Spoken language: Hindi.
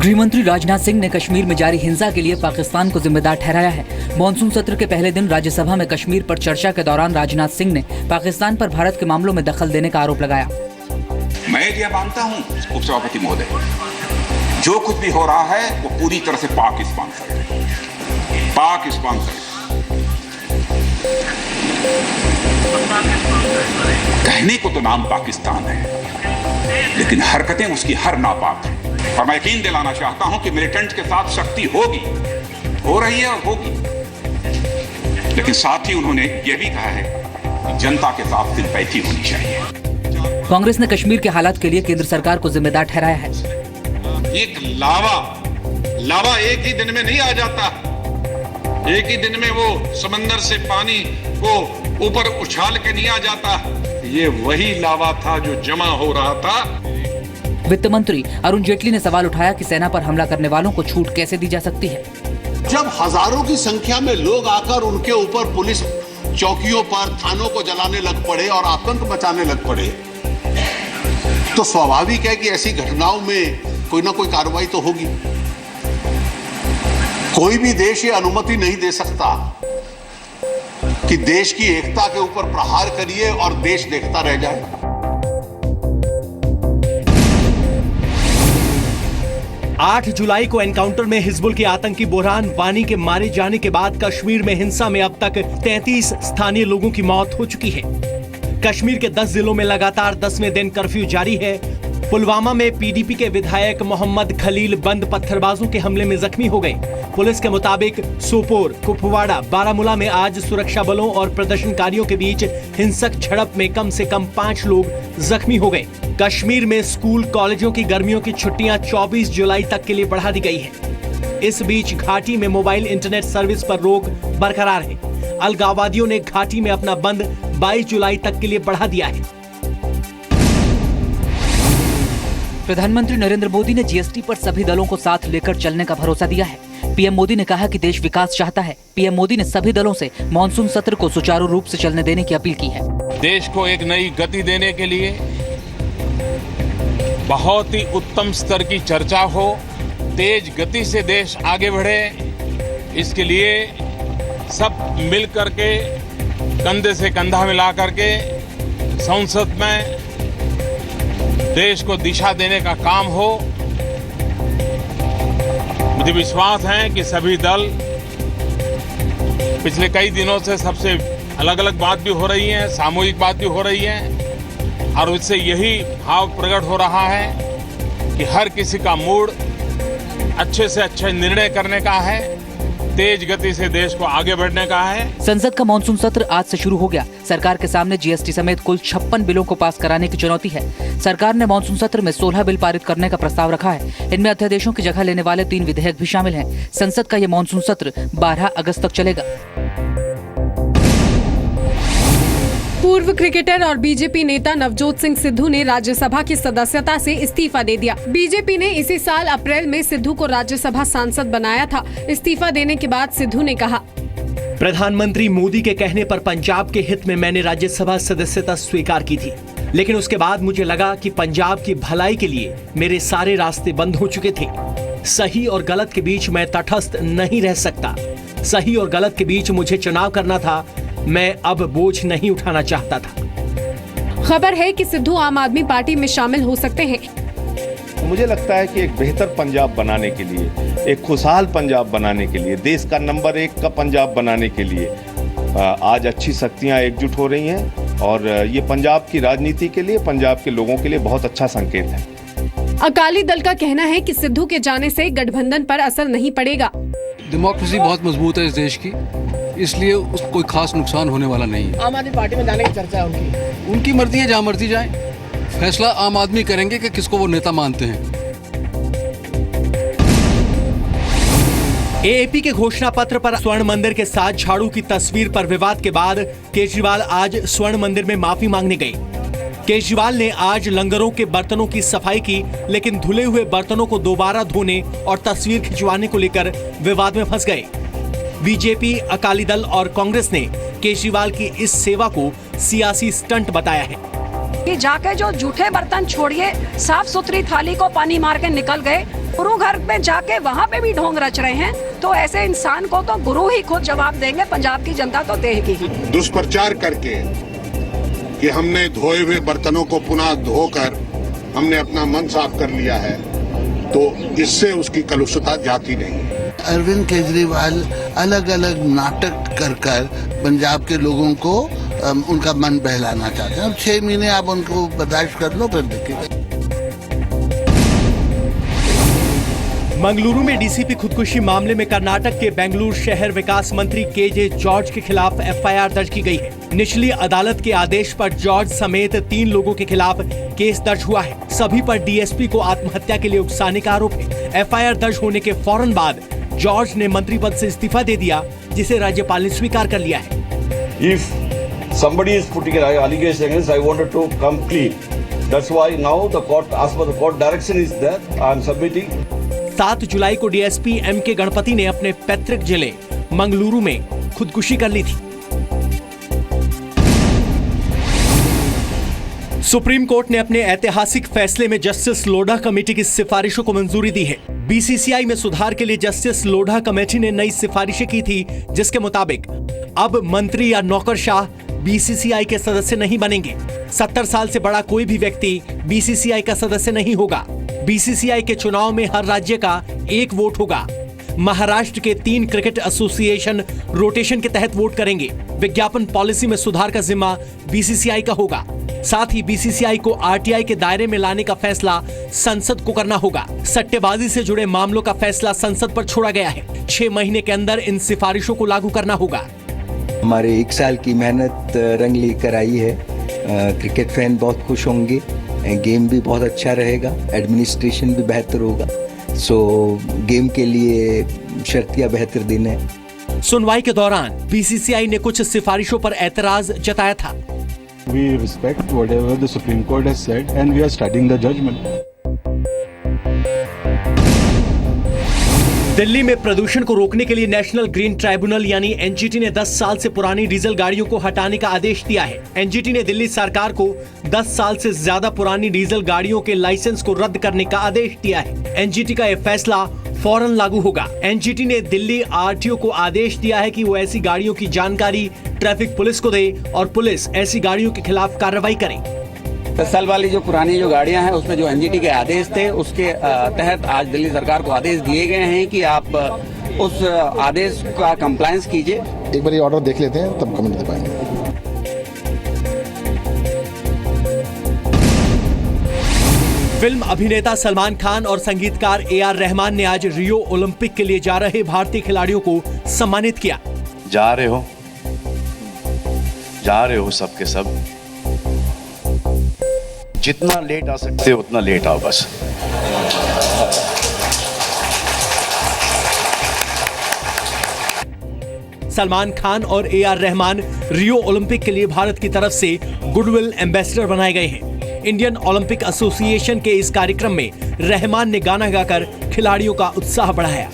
गृहमंत्री राजनाथ सिंह ने कश्मीर में जारी हिंसा के लिए पाकिस्तान को जिम्मेदार ठहराया है। मॉनसून सत्र के पहले दिन राज्यसभा में कश्मीर पर चर्चा के दौरान राजनाथ सिंह ने पाकिस्तान पर भारत के मामलों में दखल देने का आरोप लगाया। मैं यह मानता हूं उपसभापति महोदय, जो कुछ भी हो रहा है वो पूरी तरह से पाक स्पॉन्सर है। पाक स्पॉन्सर कहने को तो नाम पाकिस्तान है, लेकिन हरकतें उसकी हर नापाक है। और मैं यकीन दिलाना चाहता हूं कि मिलिटेंट के साथ सख्ती होगी, हो रही है और होगी, लेकिन साथ ही उन्होंने यह भी कहा है कि जनता के साथ सिंपैथी होनी चाहिए। कांग्रेस ने कश्मीर के हालात के लिए केंद्र सरकार को जिम्मेदार ठहराया है। एक लावा एक ही दिन में नहीं आ जाता। एक ही दिन में वो समंदर से पानी को ऊपर उछाल के नहीं आ जाता। ये वही लावा था जो जमा हो रहा था। वित्त मंत्री अरुण जेटली ने सवाल उठाया कि सेना पर हमला करने वालों को छूट कैसे दी जा सकती है। जब हजारों की संख्या में लोग आकर उनके ऊपर पुलिस चौकियों पर थानों को जलाने लग पड़े और आतंक मचाने लग पड़े, तो स्वाभाविक है कि ऐसी घटनाओं में कोई ना कोई कार्रवाई तो होगी। कोई भी देश ये अनुमति नहीं दे सकता कि देश की एकता के ऊपर प्रहार करिए और देश देखता रह जाए। 8 जुलाई को एनकाउंटर में हिजबुल के आतंकी बुरहान वानी के मारे जाने के बाद कश्मीर में हिंसा में अब तक 33 स्थानीय लोगों की मौत हो चुकी है। कश्मीर के 10 जिलों में लगातार 10वें दिन कर्फ्यू जारी है। पुलवामा में पीडीपी के विधायक मोहम्मद खलील बंद पत्थरबाजों के हमले में जख्मी हो गए। पुलिस के मुताबिक सोपोर, कुपवाड़ा, बारामूला में आज सुरक्षा बलों और प्रदर्शनकारियों के बीच हिंसक झड़प में कम से कम 5 लोग जख्मी हो गए। कश्मीर में स्कूल कॉलेजों की गर्मियों की छुट्टियां 24 जुलाई तक के लिए बढ़ा दी गई है। इस बीच घाटी में मोबाइल इंटरनेट सर्विस पर रोक बरकरार है। अलगाववादियों ने घाटी में अपना बंद 22 जुलाई तक के लिए बढ़ा दिया है। प्रधानमंत्री नरेंद्र मोदी ने जीएसटी पर सभी दलों को साथ लेकर चलने का भरोसा दिया है। पीएम मोदी ने कहा कि देश विकास चाहता है। पीएम मोदी ने सभी दलों से मॉनसून सत्र को सुचारू रूप से चलने देने की अपील की है। देश को एक नई गति देने के लिए बहुत ही उत्तम स्तर की चर्चा हो, तेज गति से देश आगे बढ़े, इसके लिए सब मिल करके कंधे से कंधा मिला करके संसद में देश को दिशा देने का काम हो। मुझे विश्वास है कि सभी दल पिछले कई दिनों से सबसे अलग अलग बात भी हो रही है, सामूहिक बात भी हो रही है, और उससे यही भाव प्रकट हो रहा है कि हर किसी का मूड अच्छे से अच्छे निर्णय करने का है, तेज गति से देश को आगे बढ़ने का है। संसद का मॉनसून सत्र आज से शुरू हो गया। सरकार के सामने जीएसटी समेत कुल 56 बिलों को पास कराने की चुनौती है। सरकार ने मॉनसून सत्र में 16 बिल पारित करने का प्रस्ताव रखा है। इनमें अध्यादेशों की जगह लेने वाले 3 विधेयक भी शामिल हैं। संसद का ये मॉनसून सत्र 12 अगस्त तक चलेगा। पूर्व क्रिकेटर और बीजेपी नेता नवजोत सिंह सिद्धू ने राज्यसभा की सदस्यता से इस्तीफा दे दिया। बीजेपी ने इसी साल अप्रैल में सिद्धू को राज्यसभा सांसद बनाया था। इस्तीफा देने के बाद सिद्धू ने कहा, प्रधानमंत्री मोदी के कहने पर पंजाब के हित में मैंने राज्यसभा सदस्यता स्वीकार की थी, लेकिन उसके बाद मुझे लगा कि पंजाब की भलाई के लिए मेरे सारे रास्ते बंद हो चुके थे। सही और गलत के बीच मैं तटस्थ नहीं रह सकता। सही और गलत के बीच मुझे चुनाव करना था। मैं अब बोझ नहीं उठाना चाहता था। खबर है कि सिद्धू आम आदमी पार्टी में शामिल हो सकते हैं। मुझे लगता है कि एक बेहतर पंजाब बनाने के लिए, एक खुशहाल पंजाब बनाने के लिए, देश का नंबर 1 का पंजाब बनाने के लिए आज अच्छी शक्तियां एकजुट हो रही हैं, और ये पंजाब की राजनीति के लिए, पंजाब के लोगों के लिए बहुत अच्छा संकेत है। अकाली दल का कहना है कि सिद्धू के जाने से गठबंधन पर असर नहीं पड़ेगा। डेमोक्रेसी बहुत मजबूत है इस देश की, इसलिए उसको कोई खास नुकसान होने वाला नहीं है। आम आदमी पार्टी में जाने की चर्चा है उनकी मर्जी है, जहाँ मर्जी जाए। फैसला आम आदमी करेंगे कि किसको वो नेता मानते हैं। एएपी के घोषणा पत्र पर स्वर्ण मंदिर के साथ झाड़ू की तस्वीर पर विवाद के बाद केजरीवाल आज स्वर्ण मंदिर में माफी मांगने गए। केजरीवाल ने आज लंगरों के बर्तनों की सफाई की, लेकिन धुले हुए बर्तनों को दोबारा धोने और तस्वीर खिंचवाने को लेकर विवाद में फंस गए। बीजेपी, अकाली दल और कांग्रेस ने केजरीवाल की इस सेवा को सियासी स्टंट बताया है। कि जाके जो जूठे बर्तन छोड़िए, साफ सुथरी थाली को पानी मार के निकल गए, गुरु घर में जाके वहाँ पे भी ढोंग रच रहे हैं, तो ऐसे इंसान को तो गुरु ही खुद जवाब देंगे, पंजाब की जनता तो देगी ही। दुष्प्रचार करके कि हमने धोए हुए बर्तनों को पुनः धोकर हमने अपना मन साफ कर लिया है, तो इससे उसकी कलुषता जाती नहीं। अरविंद केजरीवाल अलग अलग नाटक कर पंजाब के लोगों को उनका मन बहलाना चाहते हैं। अब 6 महीने आप उनको बर्दाश्त कर लो, फिर देखिए। मंगलुरु में डीसीपी खुदकुशी मामले में कर्नाटक के बेंगलुरु शहर विकास मंत्री केजे जॉर्ज के खिलाफ एफआईआर दर्ज की गई है। निचली अदालत के आदेश पर जॉर्ज समेत 3 लोगों के खिलाफ केस दर्ज हुआ है। सभी पर डीएसपी को आत्महत्या के लिए उकसाने का आरोप है। एफआईआर दर्ज होने के फौरन बाद जॉर्ज ने मंत्री पद से इस्तीफा दे दिया, जिसे राज्यपाल ने स्वीकार कर लिया है। If somebody is putting an allegation against, I wanted to come clean. That's why now the court, as per the court direction is there, I am submitting. 7 जुलाई को डीएसपी एमके गणपति ने अपने पैतृक जिले मंगलुरु में खुदकुशी कर ली थी। सुप्रीम कोर्ट ने अपने ऐतिहासिक फैसले में जस्टिस लोढ़ा कमेटी की सिफारिशों को मंजूरी दी है। बीसीसीआई में सुधार के लिए जस्टिस लोढ़ा कमेटी ने नई सिफारिशें की थी, जिसके मुताबिक अब मंत्री या नौकरशाह बीसीसीआई के सदस्य नहीं बनेंगे। 70 साल से बड़ा कोई भी व्यक्ति बीसीसीआई का सदस्य नहीं होगा। बीसीसीआई के चुनाव में हर राज्य का 1 वोट होगा। महाराष्ट्र के 3 क्रिकेट एसोसिएशन रोटेशन के तहत वोट करेंगे। विज्ञापन पॉलिसी में सुधार का जिम्मा बीसीसीआई का होगा। साथ ही बीसीसीआई को आरटीआई के दायरे में लाने का फैसला संसद को करना होगा। सट्टेबाजी से जुड़े मामलों का फैसला संसद पर छोड़ा गया है। 6 महीने के अंदर इन सिफारिशों को लागू करना होगा। हमारे 1 साल की मेहनत रंग लेकर आई है। क्रिकेट फैन बहुत खुश होंगे, गेम भी बहुत अच्छा रहेगा, एडमिनिस्ट्रेशन भी बेहतर होगा। सो गेम के लिए शर्तियां बेहतर दिन है। सुनवाई के दौरान बीसीसीआई ने कुछ सिफारिशों पर एतराज जताया था। We respect whatever the Supreme Court has said and we are studying the judgment. Delhi में प्रदूषण को रोकने के लिए नेशनल ग्रीन ट्राइब्यूनल यानी एनजीटी ने 10 साल से पुरानी डीजल गाड़ियों को हटाने का आदेश दिया है। एनजीटी ने दिल्ली सरकार को 10 साल से ज्यादा पुरानी डीजल गाड़ियों के लाइसेंस को रद्द करने का आदेश दिया है। एनजीटी का यह फैसला फौरन लागू होगा। एनजीटी ने दिल्ली आरटीओ को आदेश दिया है कि वो ऐसी गाड़ियों की जानकारी ट्रैफिक पुलिस को दे और पुलिस ऐसी गाड़ियों के खिलाफ कार्रवाई करे। 10 साल वाली जो पुरानी जो गाड़ियां हैं उसमें जो एनजीटी के आदेश थे उसके तहत आज दिल्ली सरकार को आदेश दिए गए हैं कि आप उस आदेश का कंप्लायंस कीजिए। एक बार ये ऑर्डर देख लेते हैं तब कमेंट दे पाएंगे। फिल्म अभिनेता सलमान खान और संगीतकार AR रहमान ने आज रियो ओलंपिक के लिए जा रहे भारतीय खिलाड़ियों को सम्मानित किया। जा रहे हो सबके सब। जितना लेट आ सकते हो उतना लेट आओ बस। सलमान खान और AR रहमान रियो ओलंपिक के लिए भारत की तरफ से गुडविल एम्बेसडर बनाए गए हैं। इंडियन ओलंपिक एसोसिएशन के इस कार्यक्रम में रहमान ने गाना गाकर खिलाड़ियों का उत्साह बढ़ाया।